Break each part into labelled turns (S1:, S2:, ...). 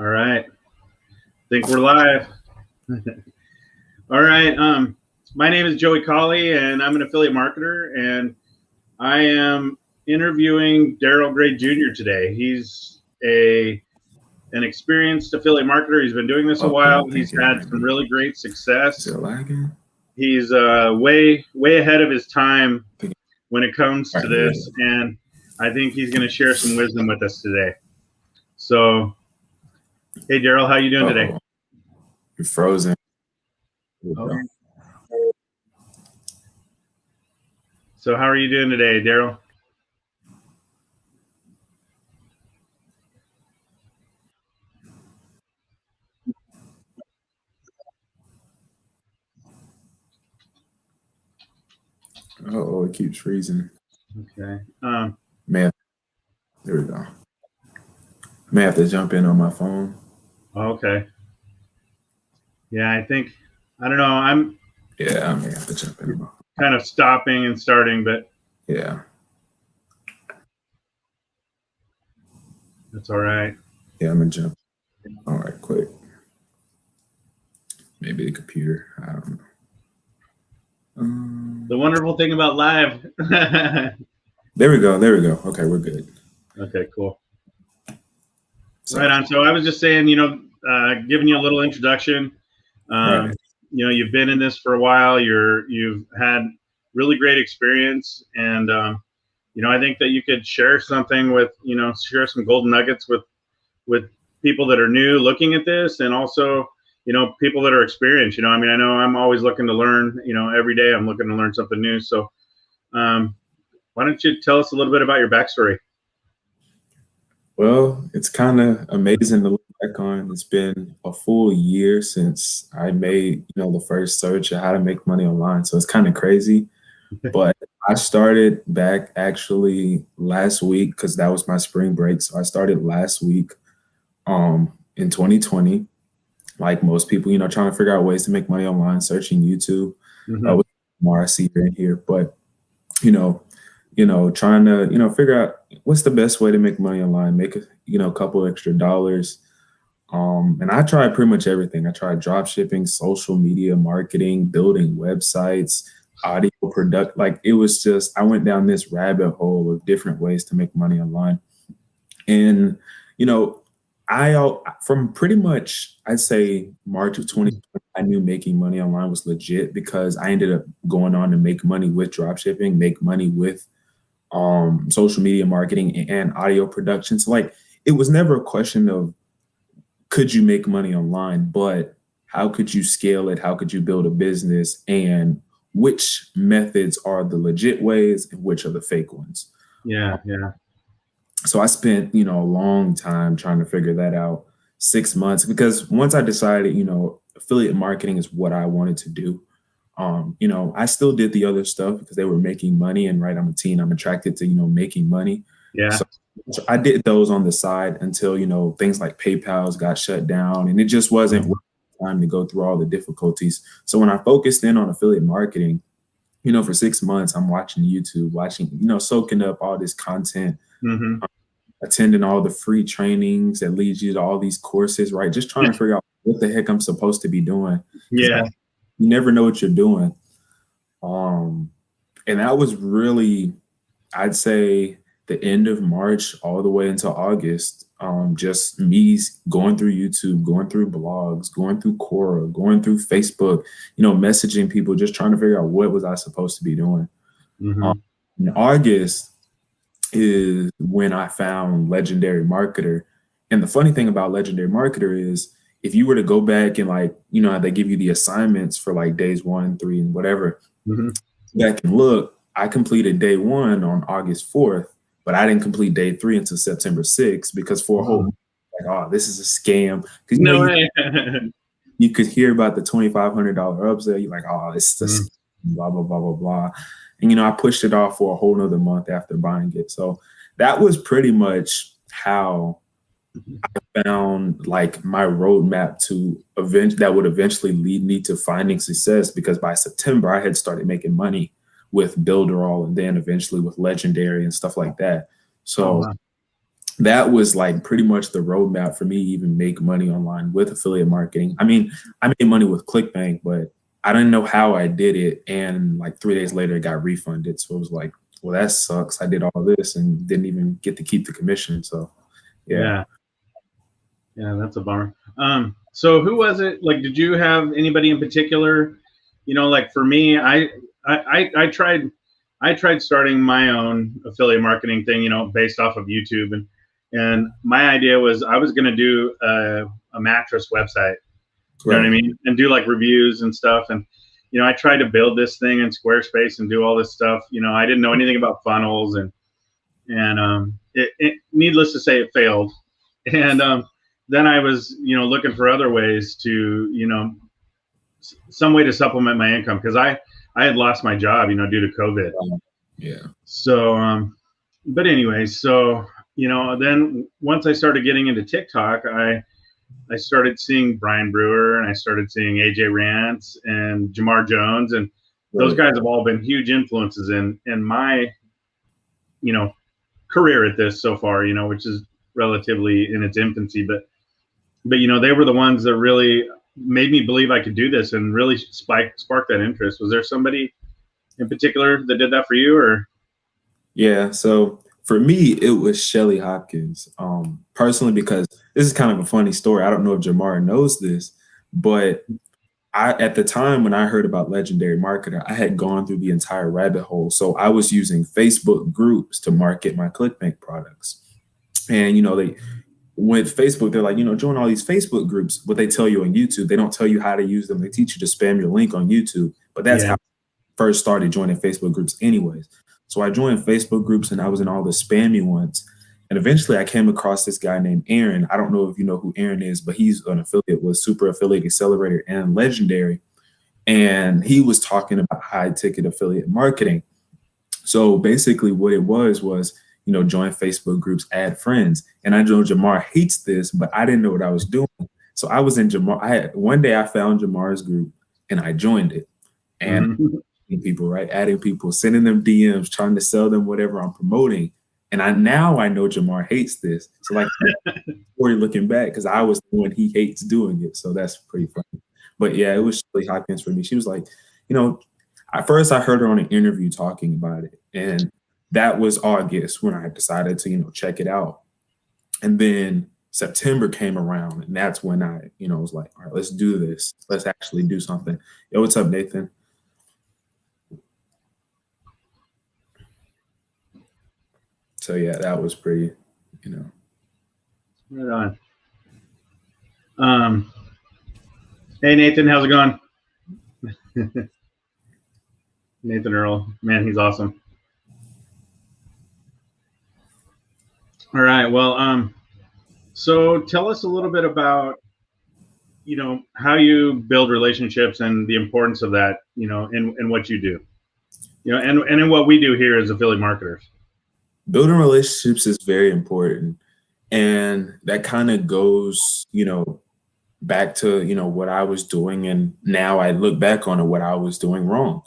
S1: All right. Think we're live. All right. My name is Joey Colley, and I'm an affiliate marketer, and I am interviewing Darryl Gray Jr. today. He's an experienced affiliate marketer. He's been doing this a while. He's had some really great success.
S2: Is it lagging?
S1: He's way ahead of his time when it comes to this, and I think he's going to share some wisdom with us today. So, hey, Darryl, how you doing today?
S2: You're frozen.
S1: Okay. So how are you doing today, Darryl?
S2: Oh, it keeps freezing.
S1: Okay.
S2: Man, there we go. May have to jump in on my phone.
S1: Okay. Yeah, I don't know.
S2: Yeah, I may have to jump in.
S1: Kind of stopping and starting, but
S2: yeah,
S1: that's all right.
S2: Yeah, I'm gonna jump. All right, quick. Maybe the computer. I don't know.
S1: The wonderful thing about live.
S2: There we go. Okay, we're good.
S1: Okay, cool. Right on. So I was just saying, giving you a little introduction.
S2: Right.
S1: You've been in this for a while. You've had really great experience, and I think that you could share something with, share some golden nuggets with people that are new looking at this, and also, people that are experienced. I know I'm always looking to learn. Every day I'm looking to learn something new. So, why don't you tell us a little bit about your backstory?
S2: Well, it's kind of amazing to look back on. It's been a full year since I made, the first search of how to make money online. So it's kind of crazy. But I started back actually last week because that was my spring break. So I started last week in 2020. Like most people, trying to figure out ways to make money online, searching YouTube. With more I see here. But, trying to, figure out what's the best way to make money online, make a couple extra dollars. And I tried pretty much everything. I tried drop shipping, social media marketing, building websites, audio product. Like it was just, I went down this rabbit hole of different ways to make money online. And, from pretty much, I'd say March of 2020, I knew making money online was legit because I ended up going on to make money with drop shipping, make money with social media marketing and audio production. So like, it was never a question of could you make money online, but how could you scale it? How could you build a business? And which methods are the legit ways and which are the fake ones?
S1: Yeah.
S2: So I spent, a long time trying to figure that out, 6 months, because once I decided, affiliate marketing is what I wanted to do. I still did the other stuff because they were making money, and I'm a teen, I'm attracted to, making money.
S1: Yeah.
S2: So I did those on the side until, things like PayPal's got shut down and it just wasn't worth the time to go through all the difficulties. So when I focused in on affiliate marketing, for 6 months, I'm watching YouTube, soaking up all this content, attending all the free trainings that leads you to all these courses, right? Just trying to figure out what the heck I'm supposed to be doing.
S1: Yeah.
S2: You never know what you're doing. And that was really, I'd say, the end of March all the way until August. Just me going through YouTube, going through blogs, going through Quora, going through Facebook, messaging people, just trying to figure out what was I supposed to be doing. In August is when I found Legendary Marketer. And the funny thing about Legendary Marketer is if you were to go back and how they give you the assignments for like days 1, 3, and whatever, back and look, I completed day 1 on August 4th, but I didn't complete day 3 until September 6th because for a whole this is a scam. Because you could hear about the $2,500 upsell. You're like, it's just blah, blah, blah, blah, blah. And, I pushed it off for a whole nother month after buying it. So that was pretty much how I found like my roadmap to that would eventually lead me to finding success, because by September I had started making money with Builderall and then eventually with Legendary and stuff like that. So that was like pretty much the roadmap for me to even make money online with affiliate marketing. I mean, I made money with ClickBank, but I didn't know how I did it. And like 3 days later, it got refunded. So it was like, well, that sucks. I did all this and didn't even get to keep the commission. So yeah.
S1: Yeah. Yeah, that's a bummer. So who was it? Like, did you have anybody in particular? You know, like for me, I tried starting my own affiliate marketing thing, you know, based off of YouTube, and my idea was I was going to do a mattress website. You know what I
S2: Right.
S1: mean? And do like reviews and stuff. And you know, I tried to build this thing in Squarespace and do all this stuff. You know, I didn't know anything about funnels, and needless to say, it failed. And then I was, you know, looking for other ways to, you know, some way to supplement my income because I had lost my job, you know, due to COVID.
S2: Yeah.
S1: So, but anyway, so you know, then once I started getting into TikTok, I started seeing Brian Brewer and I started seeing AJ Rance and Jamar Jones, and those
S2: Right.
S1: guys have all been huge influences in my, you know, career at this so far, you know, which is relatively in its infancy, but you know, they were the ones that really made me believe I could do this and really spark that interest. Was there somebody in particular that did that for you, or?
S2: Yeah. So for me, it was Shelly Hopkins. Personally, because this is kind of a funny story. I don't know if Jamar knows this, but I at the time when I heard about Legendary Marketer, I had gone through the entire rabbit hole. So I was using Facebook groups to market my ClickBank products. And they with Facebook, they're like, join all these Facebook groups. What they tell you on YouTube, they don't tell you how to use them. They teach you to spam your link on YouTube. But that's
S1: Yeah.
S2: how I first started joining Facebook groups anyways. So I joined Facebook groups and I was in all the spammy ones. And eventually I came across this guy named Aaron. I don't know if you know who Aaron is, but he's an affiliate with Super Affiliate Accelerator and Legendary. And he was talking about high ticket affiliate marketing. So basically what it was, join Facebook groups, add friends. And I know Jamar hates this, but I didn't know what I was doing. So I was in one day I found Jamar's group and I joined it. And
S1: Mm-hmm.
S2: people, right? Adding people, sending them DMs, trying to sell them whatever I'm promoting. And I know Jamar hates this. So like story looking back, because I was the one he hates doing it. So that's pretty funny. But yeah, it was Shelly Hopkins for me. She was like, at first I heard her on an interview talking about it. And that was August when I decided to, check it out. And then September came around and that's when I, was like, all right, let's do this. Let's actually do something. Yo, what's up, Nathan? So yeah, that was pretty,
S1: Right on. Um, hey Nathan, how's it going? Nathan Earl, man, he's awesome. All right, well, so tell us a little bit about how you build relationships and the importance of that, in what you do, and in what we do here as affiliate marketers.
S2: Building relationships is very important. And that kind of goes, back to, what I was doing. And now I look back on it, what I was doing wrong.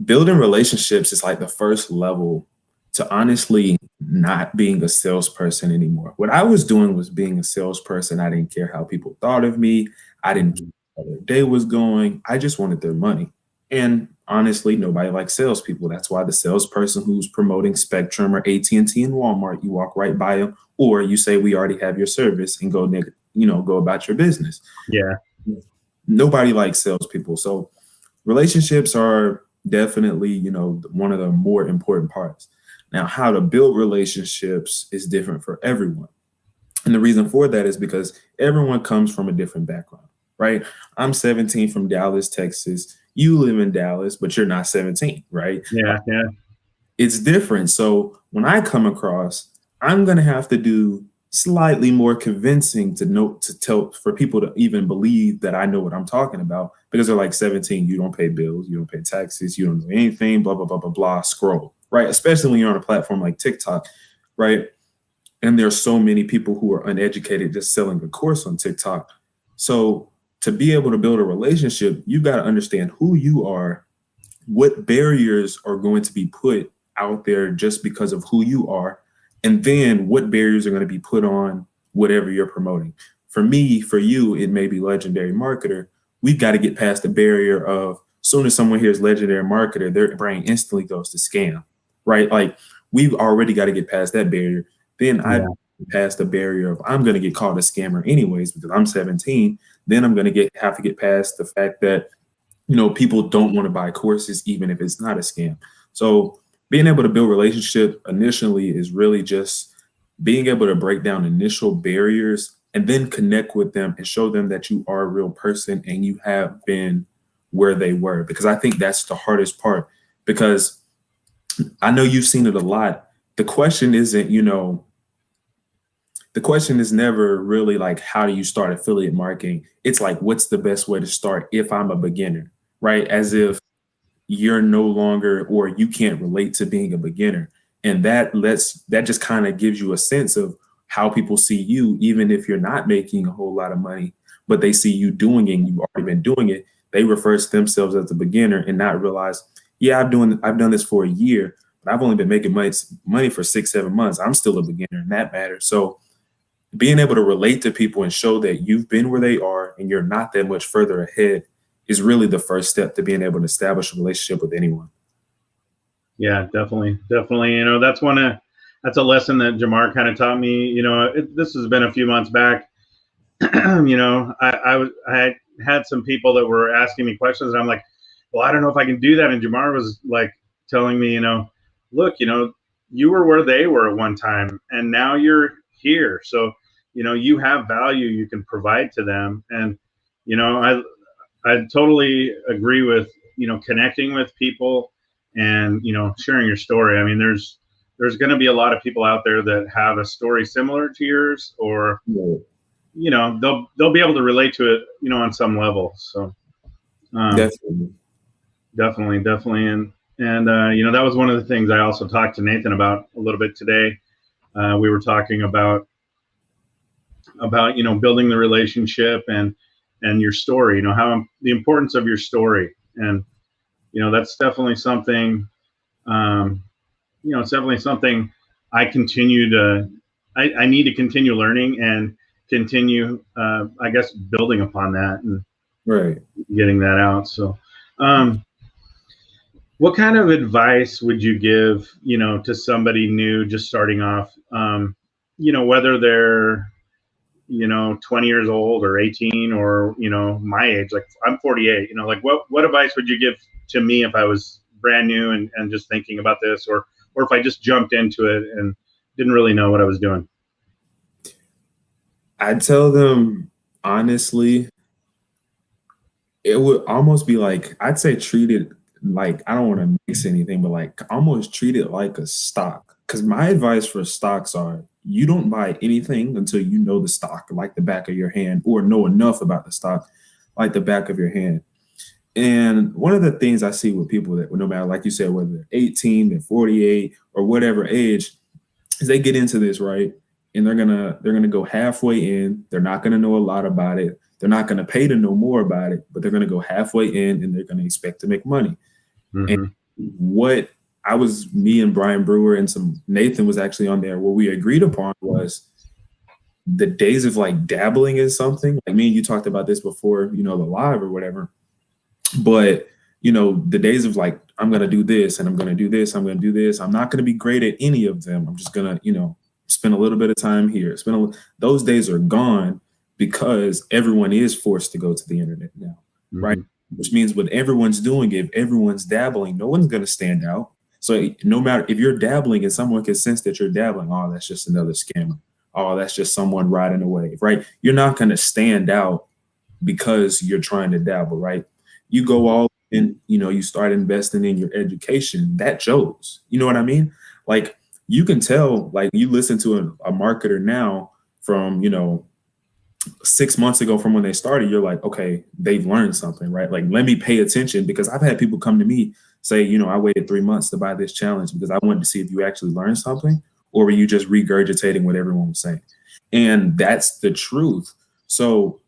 S2: Building relationships is like the first level to honestly not being a salesperson anymore. What I was doing was being a salesperson. I didn't care how people thought of me. I didn't care how their day was going. I just wanted their money. And honestly, nobody likes salespeople. That's why the salesperson who's promoting Spectrum or AT&T and Walmart, you walk right by them, or you say, we already have your service and go about your business.
S1: Yeah.
S2: Nobody likes salespeople. So relationships are definitely, one of the more important parts. Now, how to build relationships is different for everyone. And the reason for that is because everyone comes from a different background, right? I'm 17 from Dallas, Texas. You live in Dallas, but you're not 17, right?
S1: Yeah. Yeah.
S2: It's different. So when I come across, I'm going to have to do slightly more convincing to tell for people to even believe that I know what I'm talking about, because they're like, 17, you don't pay bills, you don't pay taxes, you don't do anything, blah, blah, blah, blah, blah, scroll, right? Especially when you're on a platform like TikTok, right? And there's so many people who are uneducated just selling a course on TikTok. So to be able to build a relationship, you got to understand who you are, what barriers are going to be put out there just because of who you are, And then what barriers are going to be put on whatever you're promoting. For me, for you, it may be legendary marketer. We've got to get past the barrier of soon as someone hears legendary marketer, their brain instantly goes to scam, right? Like we've already got to get past that barrier. Then I've
S1: Yeah.
S2: passed the barrier of I'm going to get called a scammer anyways because I'm 17. Then I'm going to get have to get past the fact that people don't want to buy courses even if it's not a scam. So being able to build relationship initially is really just being able to break down initial barriers and then connect with them and show them that you are a real person and you have been where they were, because I think that's the hardest part. Because I know you've seen it a lot. The question isn't, the question is never really like how do you start affiliate marketing. It's like what's the best way to start if I'm a beginner, right? As if you're no longer, or you can't relate to being a beginner. And that just kind of gives you a sense of how people see you, even if you're not making a whole lot of money, but they see you doing it and you've already been doing it. They refer to themselves as a beginner and not realize, yeah, I've done this for a year, but I've only been making money for 6, 7 months. I'm still a beginner, and that matters. So being able to relate to people and show that you've been where they are and you're not that much further ahead is really the first step to being able to establish a relationship with anyone.
S1: Yeah, definitely, definitely. That's a lesson that Jamar kind of taught me. This has been a few months back. I had some people that were asking me questions, and I'm like, well, I don't know if I can do that. And Jamar was like telling me, look, you were where they were at one time, and now you're here. So, you have value you can provide to them, and I totally agree with connecting with people and sharing your story. I mean, there's going to be a lot of people out there that have a story similar to yours, or
S2: Yeah.
S1: they'll be able to relate to it on some level. So um,
S2: Definitely.
S1: definitely, and that was one of the things I also talked to Nathan about a little bit today. We were talking about building the relationship and your story, how the importance of your story. And that's definitely something, um, it's definitely something I continue to I need to continue learning and continue, I guess, building upon that and
S2: Right.
S1: getting that out. So what kind of advice would you give to somebody new just starting off, whether they're 20 years old or 18 or, my age, like I'm 48, like what advice would you give to me if I was brand new and just thinking about this, or if I just jumped into it and didn't really know what I was doing?
S2: I tell them honestly, it would almost be like I'd say treat it like I don't want to mix anything, but like almost treat it like a stock. Because my advice for stocks are you don't buy anything until you know the stock like the back of your hand, or know enough about the stock like the back of your hand. And one of the things I see with people that no matter, like you said, whether they're 18, they're 48, or whatever age, is they get into this, right? And they're gonna go halfway in. They're not gonna know a lot about it. They're not gonna pay to know more about it, but they're gonna go halfway in and they're gonna expect to make money. And
S1: Mm-hmm.
S2: what I was, me and Brian Brewer and some Nathan was actually on there. What we agreed upon was the days of like dabbling in something. Like me and you talked about this before, the live or whatever. But the days of like, I'm gonna do this and I'm gonna do this, I'm gonna do this. I'm not gonna be great at any of them. I'm just gonna, spend a little bit of time here. Those days are gone because everyone is forced to go to the internet now, right?
S1: Mm-hmm.
S2: Which means when everyone's doing it, if everyone's dabbling, no one's gonna stand out. So no matter if you're dabbling and someone can sense that you're dabbling, oh, that's just another scammer. Oh, that's just someone riding a wave, right? You're not gonna stand out because you're trying to dabble, right? You go all in, you start investing in your education, that shows. You know what I mean? Like you can tell, like you listen to a marketer now from, 6 months ago from when they started, you're like, okay, they've learned something, right? Like, let me pay attention because I've had people come to me say, I waited 3 months to buy this challenge because I wanted to see if you actually learned something or were you just regurgitating what everyone was saying? And that's the truth. So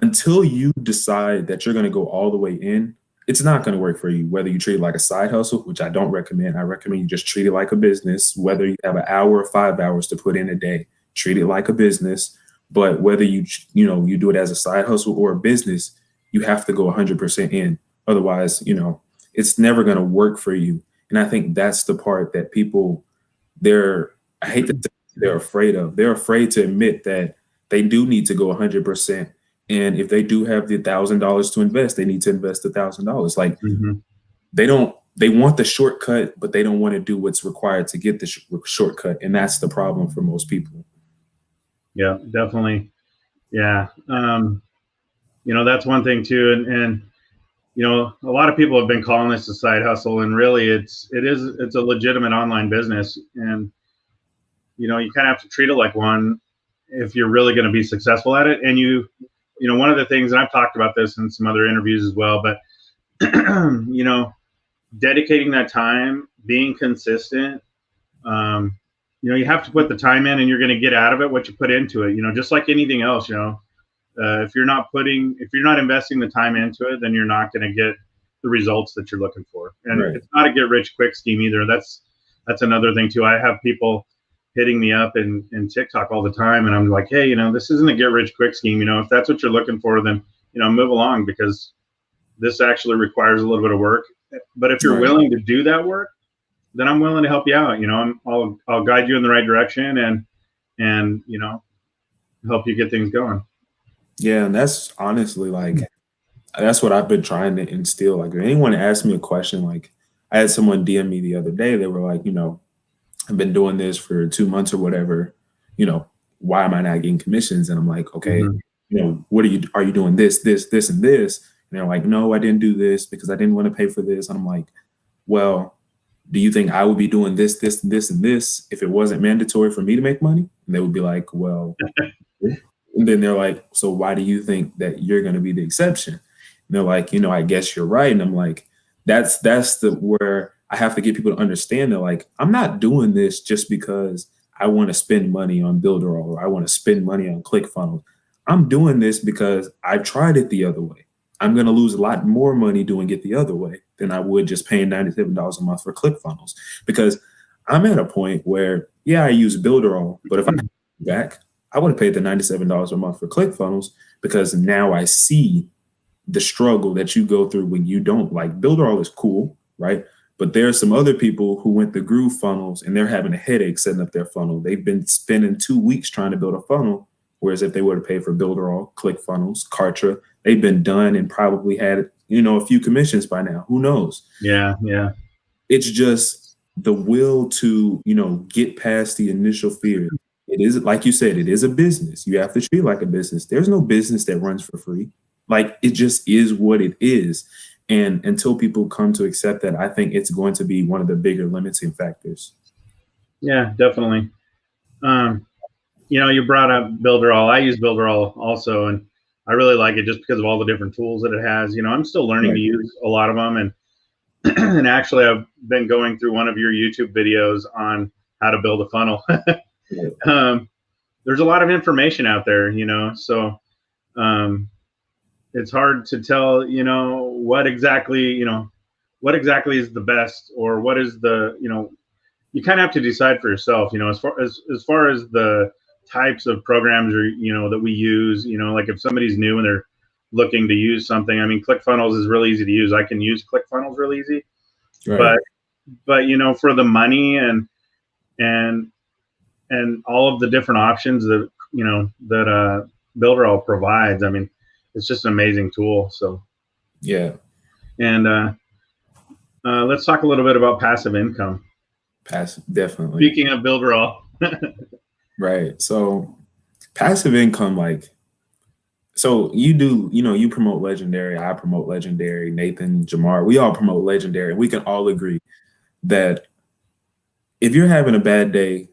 S2: until you decide that you're going to go all the way in, it's not going to work for you. Whether you treat it like a side hustle, which I don't recommend. I recommend you just treat it like a business. Whether you have an hour or 5 hours to put in a day, treat it like a business. But whether you do it as a side hustle or a business, you have to go 100% in. Otherwise, it's never going to work for you. And I think that's the part that people, they're I hate to say they're afraid of. They're afraid to admit that they do need to go 100%. And if they do have the $1,000 to invest, they need to invest $1,000. Like,
S1: Hmm.
S2: they want the shortcut, but they don't want to do what's required to get the shortcut. And that's the problem for most people.
S1: Yeah, definitely. Yeah. That's one thing too. And a lot of people have been calling this a side hustle, and really it's a legitimate online business. And, you kind of have to treat it like one if you're really going to be successful at it. And one of the things, and I've talked about this in some other interviews as well, but, dedicating that time, being consistent, you have to put the time in, and you're going to get out of it what you put into it, just like anything else. If you're not investing the time into it, then you're not going to get the results that you're looking for. And
S2: Right.
S1: it's not a get rich quick scheme either. That's another thing too. I have people hitting me up in TikTok all the time, and I'm like, hey, this isn't a get rich quick scheme. If that's what you're looking for, then move along, because this actually requires a little bit of work. But if you're
S2: Right.
S1: willing to do that work, then I'm willing to help you out. I'll guide you in the right direction, and help you get things going.
S2: Yeah. And that's honestly that's what I've been trying to instill. Like, if anyone asks me a question, like, I had someone DM me the other day, they were like, I've been doing this for 2 months or whatever, why am I not getting commissions? And I'm like, okay,
S1: Hmm.
S2: are you doing this, and this? And they're like, no, I didn't do this because I didn't want to pay for this. And I'm like, well, do you think I would be doing this, and this, and this if it wasn't mandatory for me to make money? And they would be like, well, and then they're like, so why do you think that you're going to be the exception? And they're like, I guess you're right. And I'm like, that's the where I have to get people to understand that, like, I'm not doing this just because I want to spend money on Builderall or I want to spend money on ClickFunnels. I'm doing this because I've tried it the other way. I'm going to lose a lot more money doing it the other way than I would just paying $97 a month for ClickFunnels, because I'm at a point where, yeah, I use Builderall, but if I back, I would have paid the $97 a month for ClickFunnels, because now I see the struggle that you go through when you don't. Like, Builderall is cool, right? But there are some other people who went to Groove Funnels and they're having a headache setting up their funnel. They've been spending 2 weeks trying to build a funnel, whereas if they would have paid for Builderall, ClickFunnels, Kartra, they've been done and probably had a few commissions by now. Who knows?
S1: Yeah, yeah,
S2: It's just the will to get past the initial fear. It is, like you said, it is a business. You have to treat it like a business. There's no business that runs for free. Like, it just is what it is. And until people come to accept that, I think it's going to be one of the bigger limiting factors.
S1: yeah, definitely. Um, you brought up Builderall. I use Builderall also, and I really like it just because of all the different tools that it has. I'm still learning to
S2: Right.
S1: use a lot of them, and and actually, I've been going through one of your YouTube videos on how to build a funnel. um, there's a lot of information out there, so um, it's hard to tell, what exactly is the best, or what is you kind of have to decide for yourself, as far as the types of programs, or that we use, like if somebody's new and they're looking to use something. I mean, ClickFunnels is really easy to use. I can use ClickFunnels real easy,
S2: Right.
S1: but for the money and all of the different options that Builderall provides, I mean, it's just an amazing tool. So,
S2: Yeah.
S1: and let's talk a little bit about passive income.
S2: Definitely.
S1: Speaking of Builderall.
S2: Right. So passive income, like, so you promote Legendary, I promote Legendary, Nathan, Jamar, we all promote Legendary. And we can all agree that if you're having a bad day,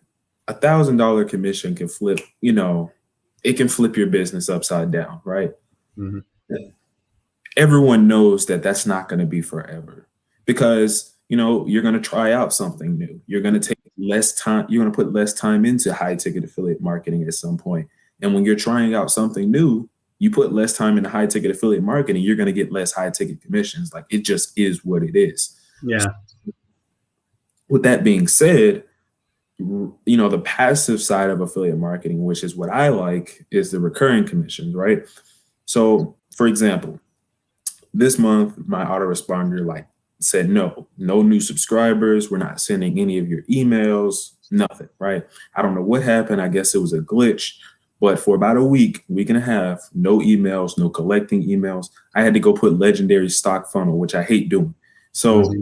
S2: $1,000 commission can flip, it can flip your business upside down, right?
S1: Mhm.
S2: Everyone knows that that's not going to be forever, because you're going to try out something new. You're going to take less time. You're going to put less time into high ticket affiliate marketing at some point. And when you're trying out something new, You put less time into high ticket affiliate marketing, you're going to get less high ticket commissions. Like, it just is what it is.
S1: Yeah.
S2: With that being said, the passive side of affiliate marketing, which is what I like, is the recurring commissions, right? So, for example, this month my autoresponder like said no new subscribers. We're not sending any of your emails, nothing, right? I don't know what happened. I guess it was a glitch. But for about a week and a half, no emails, no collecting emails. I had to go put legendary stock funnel, which I hate doing. So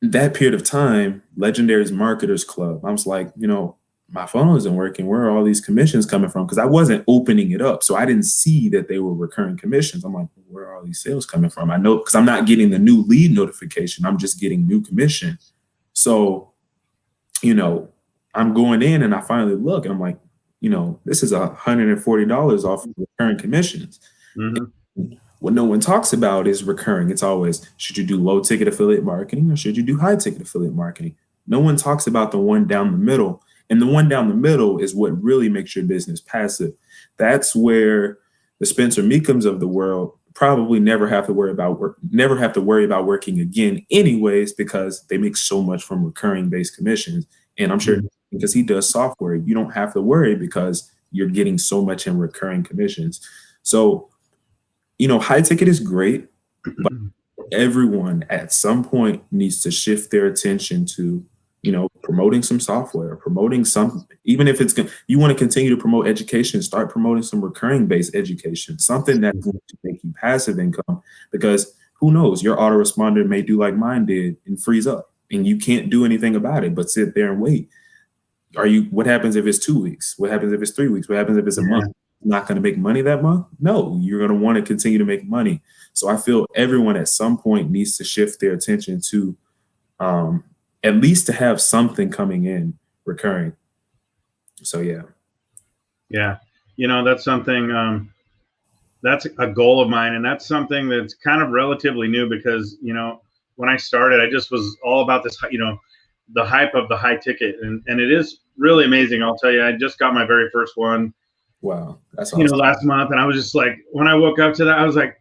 S2: that period of time, Legendary's Marketers Club, I was like, my funnel isn't working. Where are all these commissions coming from? Because I wasn't opening it up. So I didn't see that they were recurring commissions. I'm like, where are all these sales coming from? I know, because I'm not getting the new lead notification. I'm just getting new commission. So, I'm going in and I finally look and I'm like, this is $140 off of recurring commissions.
S1: Mm-hmm.
S2: What no one talks about is recurring. It's always, should you do low ticket affiliate marketing or should you do high ticket affiliate marketing? No one talks about the one down the middle. And the one down the middle is what really makes your business passive. That's where the Spencer Meekums of the world probably never have to worry about working again anyways, because they make so much from recurring based commissions. And I'm sure because he does software, you don't have to worry because you're getting so much in recurring commissions. So, high ticket is great, but everyone at some point needs to shift their attention to, promoting some software, promoting some, even if you want to continue to promote education, start promoting some recurring based education, something that's going to make you passive income, because who knows, your autoresponder may do like mine did and freeze up and you can't do anything about it, but sit there and wait. What happens if it's 2 weeks? What happens if it's 3 weeks? What happens if it's a month? Not going to make money that month? No, you're going to want to continue to make money. So I feel everyone at some point needs to shift their attention to at least to have something coming in recurring. So yeah.
S1: Yeah. That's something, that's a goal of mine. And that's something that's kind of relatively new because, when I started, I just was all about this, the hype of the high ticket. And it is really amazing. I'll tell you, I just got my very first one.
S2: Wow. That's awesome.
S1: Last month. And I was just like, when I woke up to that, I was like,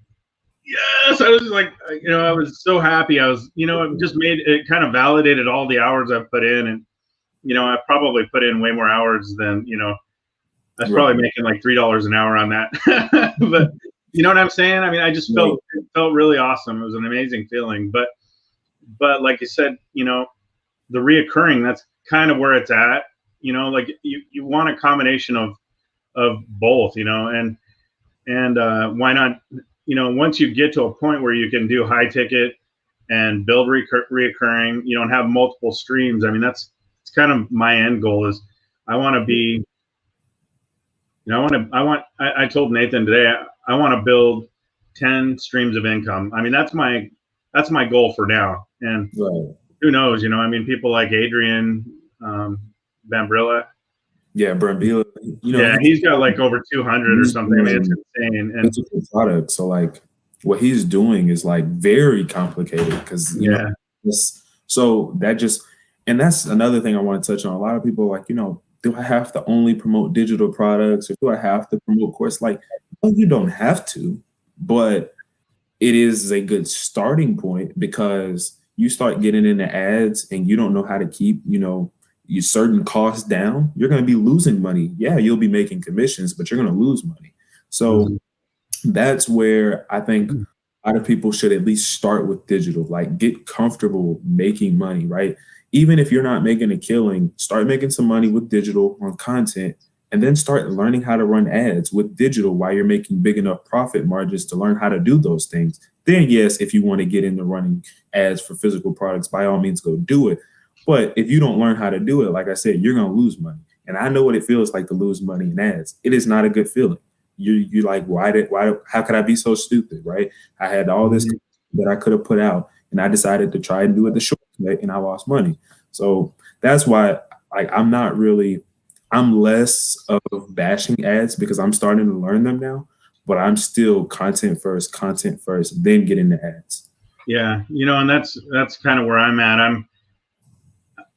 S1: yes, I was like, I was so happy. I was, it just made it kind of validated all the hours I've put in. And, I probably put in way more hours than, I was probably making like $3 an hour on that. But you know what I'm saying? I mean, I just felt really awesome. It was an amazing feeling. But like you said, the reoccurring, that's kind of where it's at. Like you want a combination of both, and why not? Once you get to a point where you can do high ticket and build reoccurring, and have multiple streams. I mean, it's kind of my end goal is I want to be, I told Nathan today, I want to build 10 streams of income. I mean, that's my goal for now. And who knows, I mean, people like Adrian, Bambrilla.
S2: Yeah, Brambilla.
S1: He's got like over 200 or something. I mean, it's insane. And
S2: it's a good product. So like what he's doing is like very complicated because so that just, and that's another thing I want to touch on. A lot of people are like, do I have to only promote digital products or do I have to promote course? Like, no, you don't have to, but it is a good starting point because you start getting into ads and you don't know how to keep, you certain costs down, you're going to be losing money. Yeah, you'll be making commissions, but you're going to lose money. So that's where I think a lot of people should at least start with digital, like get comfortable making money, right? Even if you're not making a killing, start making some money with digital on content and then start learning how to run ads with digital while you're making big enough profit margins to learn how to do those things. Then yes, if you want to get into running ads for physical products, by all means, go do it. But if you don't learn how to do it, like I said, you're going to lose money. And I know what it feels like to lose money in ads. It is not a good feeling. You're like, how could I be so stupid, right? I had all this that I could have put out and I decided to try and do it the short way and I lost money. So that's why I'm less of bashing ads because I'm starting to learn them now, but I'm still content first, then get into ads.
S1: Yeah. And that's kind of where I'm at.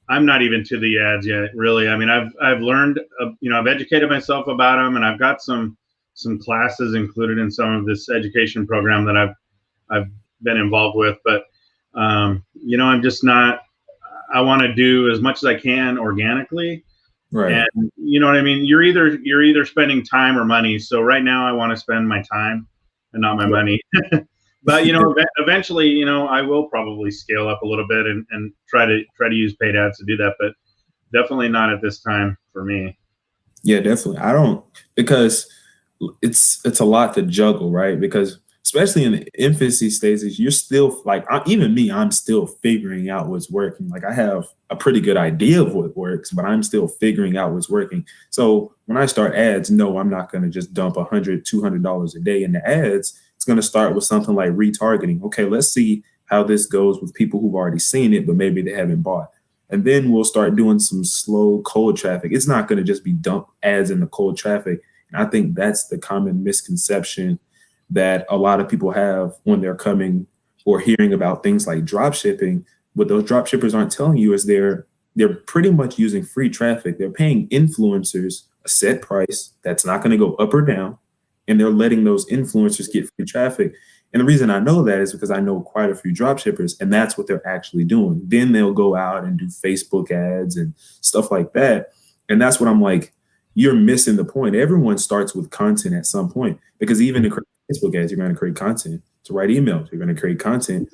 S1: I'm not even to the ads yet, really. I mean, I've learned, I've educated myself about them and I've got some some classes included in some of this education program that I've been involved with, but I'm just not. I want to do as much as I can organically,
S2: Right.
S1: and you know what I mean. You're either spending time or money. So right now, I want to spend my time and not my money. But eventually, I will probably scale up a little bit and try to use paid ads to do that. But definitely not at this time for me.
S2: Yeah, definitely. I don't, because it's a lot to juggle, right? Because especially in the infancy stages, you're still like, even me, I'm still figuring out what's working. Like I have a pretty good idea of what works, but I'm still figuring out what's working. So when I start ads, no, I'm not going to just dump $100, $200 a day into ads. It's going to start with something like retargeting. Okay, let's see how this goes with people who've already seen it, but maybe they haven't bought. And then we'll start doing some slow cold traffic. It's not going to just be dump ads in the cold traffic. And I think that's the common misconception that a lot of people have when they're coming or hearing about things like drop shipping. What those drop shippers aren't telling you is they're pretty much using free traffic. They're paying influencers a set price that's not going to go up or down, and they're letting those influencers get free traffic. And the reason I know that is because I know quite a few drop shippers, and that's what they're actually doing. Then they'll go out and do Facebook ads and stuff like that. And that's what I'm like, you're missing the point. Everyone starts with content at some point, because even to create Facebook ads, you're going to create content. To write emails, you're going to create content.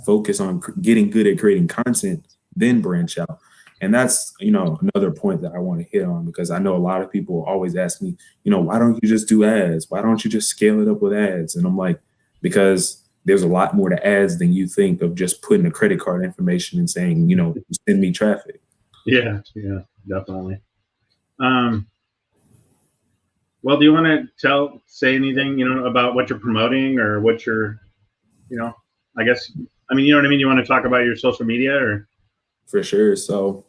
S2: Focus on getting good at creating content, then branch out. And that's, another point that I want to hit on, because I know a lot of people always ask me, why don't you just do ads? Why don't you just scale it up with ads? And I'm like, because there's a lot more to ads than you think of just putting a credit card information and saying, send me traffic.
S1: Yeah, definitely. Well, do you want to say anything, about what you're promoting or what you're, I guess, you know what I mean? You want to talk about your social media or?
S2: For sure. So,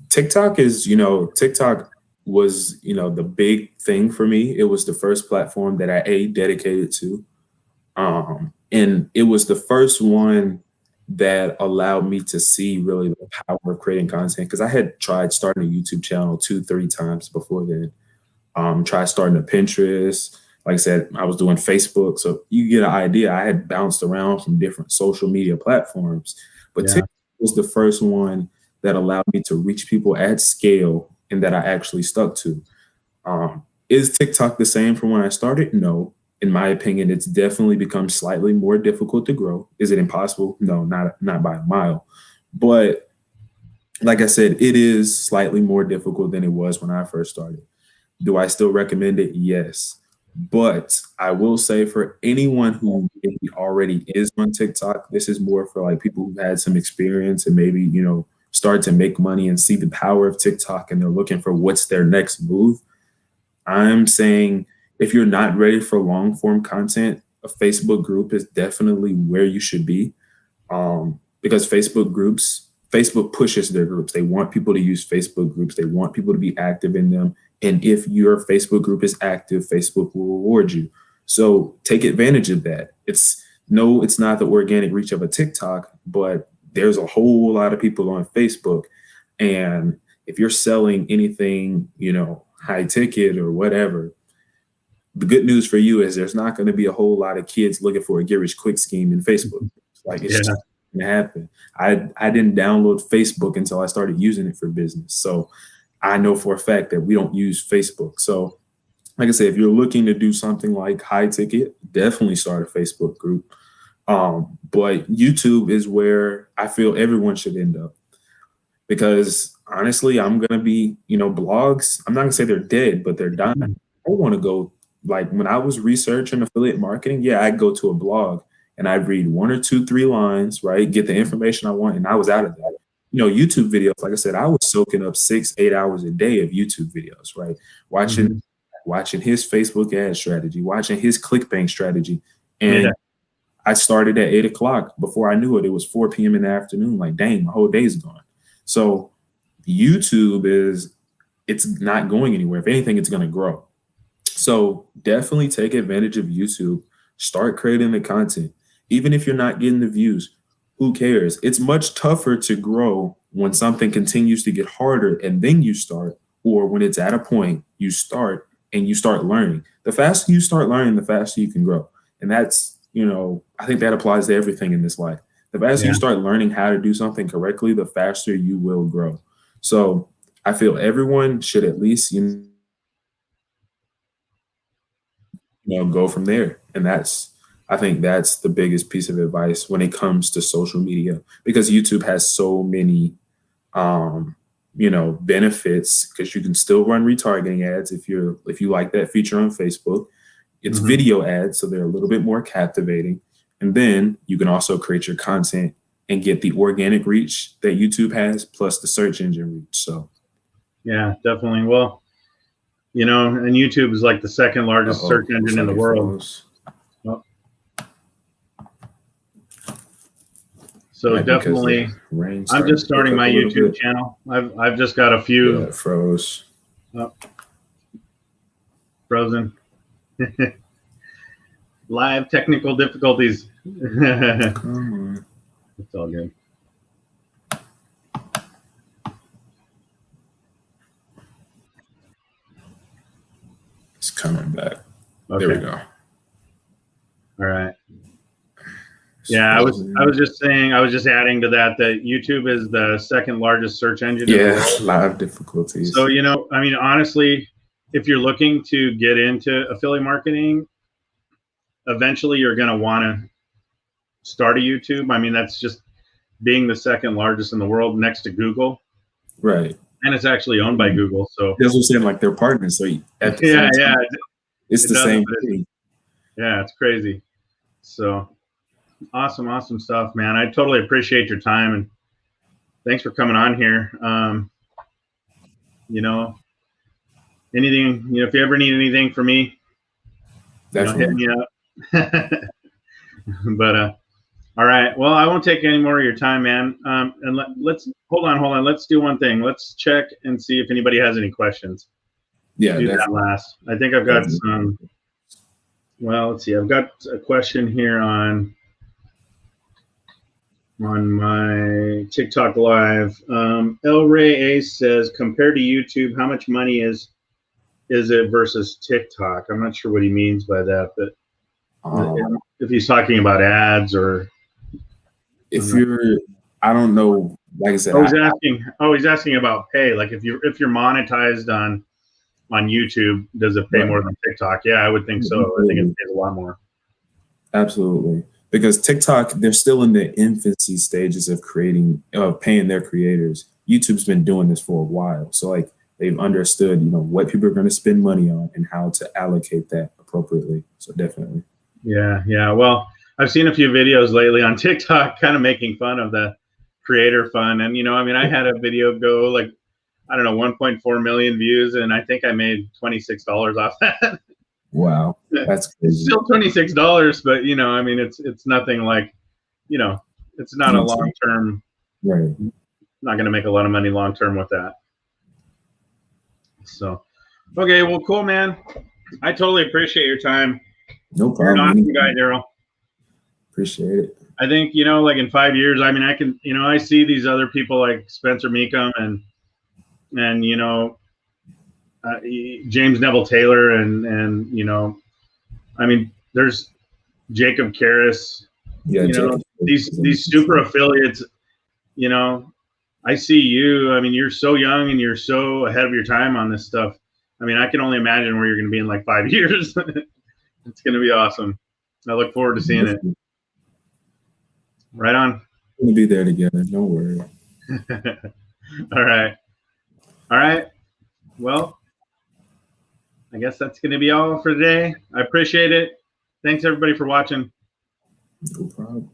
S2: TikTok TikTok was, the big thing for me. It was the first platform that I dedicated to. And it was the first one that allowed me to see really the power of creating content, because I had tried starting a YouTube channel 2, 3 times before then. Tried starting a Pinterest. Like I said, I was doing Facebook. So you get an idea. I had bounced around from different social media platforms, but TikTok was the first one that allowed me to reach people at scale and that I actually stuck to. Is TikTok the same from when I started? No. In my opinion, it's definitely become slightly more difficult to grow. Is it impossible? No, not by a mile. But like I said, it is slightly more difficult than it was when I first started. Do I still recommend it? Yes. But I will say, for anyone who maybe already is on TikTok, this is more for like people who've had some experience and maybe, start to make money and see the power of TikTok, and they're looking for what's their next move. I'm saying, if you're not ready for long form content, a Facebook group is definitely where you should be. Because Facebook pushes their groups. They want people to use Facebook groups. They want people to be active in them. And if your Facebook group is active, Facebook will reward you. So take advantage of that. It's not the organic reach of a TikTok, but there's a whole lot of people on Facebook. And if you're selling anything, high ticket or whatever, the good news for you is there's not going to be a whole lot of kids looking for a get rich quick scheme in Facebook. Like, it's just going to happen. I didn't download Facebook until I started using it for business. So I know for a fact that we don't use Facebook. So like I said, if you're looking to do something like high ticket, definitely start a Facebook group. But YouTube is where I feel everyone should end up, because honestly, I'm going to be, blogs, I'm not going to say they're dead, but they're dying. I want to go, like when I was researching affiliate marketing, yeah, I'd go to a blog and I'd read 1 or 2, 3 lines, right? Get the information I want. And I was out of that. YouTube videos, like I said, I was soaking up 6, 8 hours a day of YouTube videos, right? Watching his Facebook ad strategy, watching his ClickBank strategy. And I started at 8 o'clock. Before I knew it, it was 4 p.m. in the afternoon. Like, dang, my whole day's gone. So YouTube it's not going anywhere. If anything, it's going to grow. So definitely take advantage of YouTube. Start creating the content. Even if you're not getting the views, who cares? It's much tougher to grow when something continues to get harder and then you start, or when it's at a point you start and you start learning. The faster you start learning, the faster you can grow. And that's, I think that applies to everything in this life. The faster
S1: Yeah.
S2: you start learning how to do something correctly, the faster you will grow. So I feel everyone should at least, go from there. And I think that's the biggest piece of advice when it comes to social media, because YouTube has so many, benefits, because you can still run retargeting ads if you like that feature on Facebook. It's video ads, so they're a little bit more captivating. And then you can also create your content and get the organic reach that YouTube has, plus the search engine reach. So
S1: yeah, definitely. Well, and YouTube is like the second largest search engine in the world. Oh. So definitely, I'm just starting my YouTube channel. I've just got a few.
S2: Yeah, it froze.
S1: Oh. Frozen. Live technical difficulties.
S2: Come on.
S1: It's all good.
S2: It's coming back.
S1: Okay.
S2: There we go.
S1: All right. Yeah, I was just saying, I was just adding to that YouTube is the second largest search engine.
S2: Yeah, live difficulties.
S1: So, I mean, honestly, if you're looking to get into affiliate marketing, eventually you're going to want to start a YouTube. I mean, that's just being the second largest in the world next to Google.
S2: Right.
S1: And it's actually owned by Google. So
S2: that's what I'm saying, like they're partners. So at the
S1: yeah,
S2: same time, it's the same thing.
S1: Yeah, it's crazy. So awesome stuff, man. I totally appreciate your time, and thanks for coming on here. Anything, if you ever need anything from me, hit me up. But all right. Well, I won't take any more of your time, man. And let's hold on. Let's do one thing. Let's check and see if anybody has any questions.
S2: Yeah,
S1: do that last. I think I've got some. Well, let's see. I've got a question here on my TikTok live. El Rey Ace says, compared to YouTube, how much money is it versus TikTok? I'm not sure what he means by that, but if he's talking about ads or
S2: I don't know. Like I said,
S1: he's asking about pay. Like if you're monetized on YouTube, does it pay more than TikTok? Yeah, I would think so. I think it pays a lot more.
S2: Absolutely. Because TikTok, they're still in the infancy stages of paying their creators. YouTube's been doing this for a while. So like they've understood, what people are going to spend money on and how to allocate that appropriately. So definitely.
S1: Yeah. Well, I've seen a few videos lately on TikTok kind of making fun of the creator fund. And, I had a video go like, 1.4 million views, and I think I made $26 off that.
S2: Wow. That's crazy.
S1: Still $26, but it's nothing like, it's not a long-term,
S2: right.
S1: Not going to make a lot of money long-term with that. So, okay, well, cool, man. I totally appreciate your time.
S2: No problem.
S1: You're an awesome guy, Darryl.
S2: Appreciate it.
S1: I think, like in 5 years, I can, I see these other people like Spencer Meekum and James Neville Taylor and there's Jacob Karras.
S2: Yeah,
S1: these super affiliates. I see you. You're so young and you're so ahead of your time on this stuff. I can only imagine where you're going to be in like 5 years. It's going to be awesome. I look forward to seeing it. Right on.
S2: We'll be there together. No worry.
S1: All right. Well, I guess that's going to be all for today. I appreciate it. Thanks, everybody, for watching.
S2: No problem.